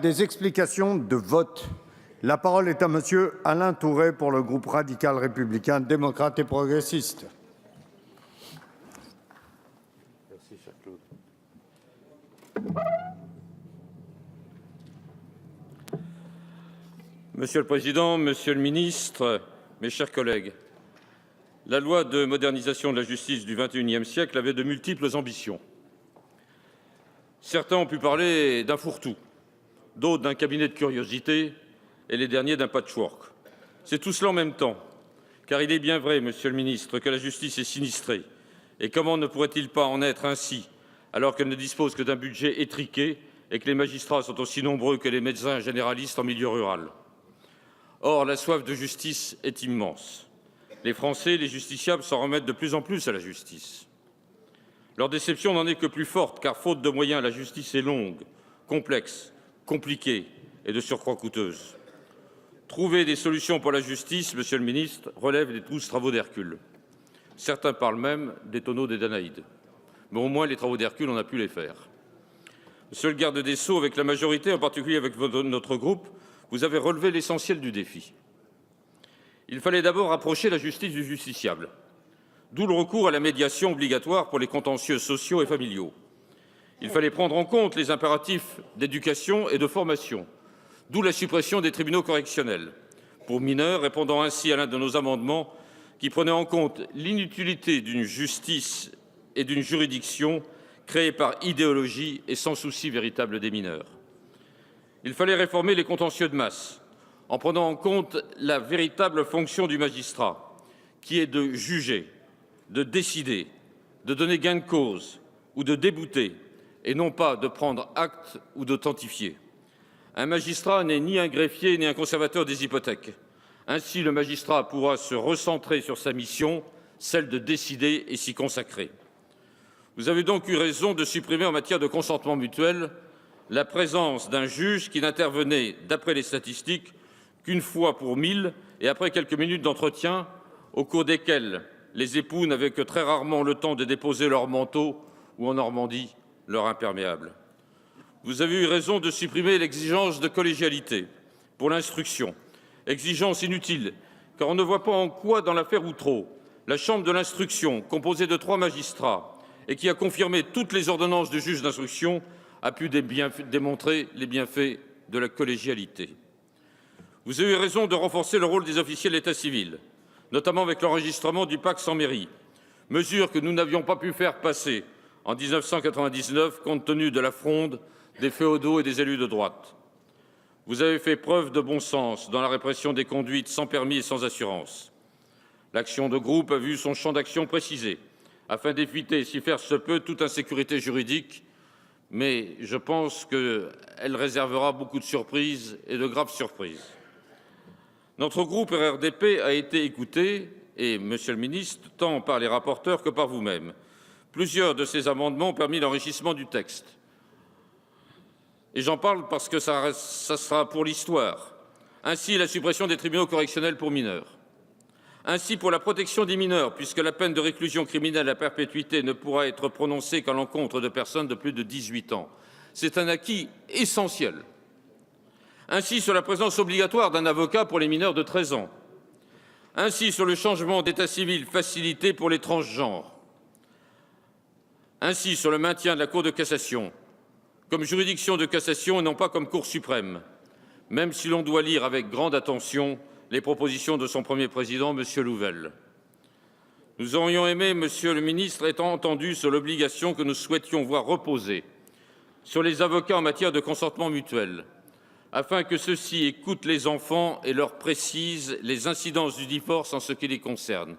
Des explications de vote. La parole est à monsieur Alain Tourret pour le groupe radical républicain démocrate et progressiste. Merci, cher Claude. Monsieur le Président, Monsieur le Ministre, mes chers collègues, la loi de modernisation de la justice du XXIe siècle avait de multiples ambitions. Certains ont pu parler d'un fourre-tout, d'autres d'un cabinet de curiosité et les derniers d'un patchwork. C'est tout cela en même temps, car il est bien vrai, Monsieur le Ministre, que la justice est sinistrée. Et comment ne pourrait-il pas en être ainsi, alors qu'elle ne dispose que d'un budget étriqué et que les magistrats sont aussi nombreux que les médecins généralistes en milieu rural? Or, la soif de justice est immense. Les Français, les justiciables, s'en remettent de plus en plus à la justice. Leur déception n'en est que plus forte, car faute de moyens, la justice est longue, complexe, compliquée et de surcroît coûteuse. Trouver des solutions pour la justice, Monsieur le Ministre, relève des douces travaux d'Hercule. Certains parlent même des tonneaux des Danaïdes. Mais au moins, les travaux d'Hercule, on a pu les faire. Monsieur le garde des Sceaux, avec la majorité, en particulier avec notre groupe, vous avez relevé l'essentiel du défi. Il fallait d'abord rapprocher la justice du justiciable, d'où le recours à la médiation obligatoire pour les contentieux sociaux et familiaux. Il fallait prendre en compte les impératifs d'éducation et de formation, d'où la suppression des tribunaux correctionnels pour mineurs, répondant ainsi à l'un de nos amendements qui prenait en compte l'inutilité d'une justice et d'une juridiction créées par idéologie et sans souci véritable des mineurs. Il fallait réformer les contentieux de masse en prenant en compte la véritable fonction du magistrat, qui est de juger, de décider, de donner gain de cause ou de débouter, et non pas de prendre acte ou d'authentifier. Un magistrat n'est ni un greffier ni un conservateur des hypothèques. Ainsi, le magistrat pourra se recentrer sur sa mission, celle de décider et s'y consacrer. Vous avez donc eu raison de supprimer en matière de consentement mutuel la présence d'un juge qui n'intervenait, d'après les statistiques, qu'une fois pour 1000 et après quelques minutes d'entretien, au cours desquels les époux n'avaient que très rarement le temps de déposer leur manteau ou, en Normandie, leur imperméable. Vous avez eu raison de supprimer l'exigence de collégialité pour l'instruction, exigence inutile, car on ne voit pas en quoi, dans l'affaire Outreau, la Chambre de l'instruction, composée de 3 magistrats et qui a confirmé toutes les ordonnances du juge d'instruction, a pu démontrer les bienfaits de la collégialité. Vous avez eu raison de renforcer le rôle des officiers de l'état civil, notamment avec l'enregistrement du PACS en mairie, mesure que nous n'avions pas pu faire passer en 1999 compte tenu de la fronde des féodaux et des élus de droite. Vous avez fait preuve de bon sens dans la répression des conduites sans permis et sans assurance. L'action de groupe a vu son champ d'action précisé, afin d'éviter, si faire se peut, toute insécurité juridique, mais je pense qu'elle réservera beaucoup de surprises et de graves surprises. Notre groupe RRDP a été écouté, et, Monsieur le Ministre, tant par les rapporteurs que par vous-même. Plusieurs de ces amendements ont permis l'enrichissement du texte. Et j'en parle parce que ça sera pour l'histoire. Ainsi, la suppression des tribunaux correctionnels pour mineurs. Ainsi, pour la protection des mineurs, puisque la peine de réclusion criminelle à perpétuité ne pourra être prononcée qu'à l'encontre de personnes de plus de 18 ans. C'est un acquis essentiel. Ainsi, sur la présence obligatoire d'un avocat pour les mineurs de 13 ans. Ainsi, sur le changement d'état civil facilité pour les transgenres. Ainsi, sur le maintien de la Cour de cassation comme juridiction de cassation et non pas comme Cour suprême, même si l'on doit lire avec grande attention les propositions de son premier président, M. Louvel. Nous aurions aimé, Monsieur le Ministre, être entendus sur l'obligation que nous souhaitions voir reposer sur les avocats en matière de consentement mutuel, afin que ceux-ci écoutent les enfants et leur précisent les incidences du divorce en ce qui les concerne.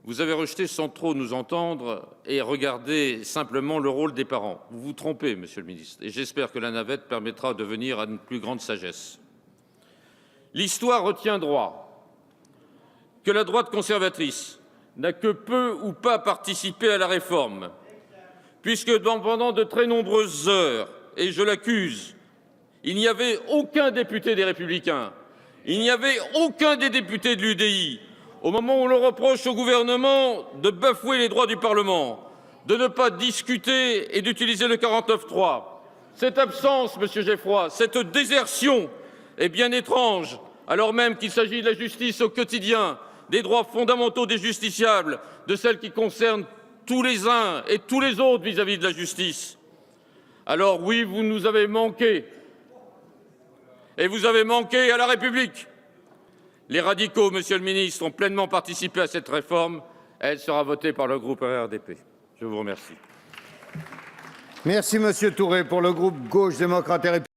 Vous avez rejeté sans trop nous entendre et regardé simplement le rôle des parents. Vous vous trompez, Monsieur le Ministre, et j'espère que la navette permettra de venir à une plus grande sagesse. L'histoire retient droit que la droite conservatrice n'a que peu ou pas participé à la réforme, puisque pendant de très nombreuses heures, et je l'accuse, il n'y avait aucun député des Républicains, il n'y avait aucun des députés de l'UDI, au moment où l'on reproche au gouvernement de bafouer les droits du Parlement, de ne pas discuter et d'utiliser le 49.3, Cette absence, Monsieur Geffroy, cette désertion est bien étrange, alors même qu'il s'agit de la justice au quotidien, des droits fondamentaux des justiciables, de celles qui concernent tous les uns et tous les autres vis-à-vis de la justice. Alors oui, vous nous avez manqué. Et vous avez manqué à la République. Les radicaux, Monsieur le ministre, ont pleinement participé à cette réforme. Elle sera votée par le groupe RRDP. Je vous remercie. Merci, Monsieur Touré. Pour le groupe Gauche démocrate et républicaine.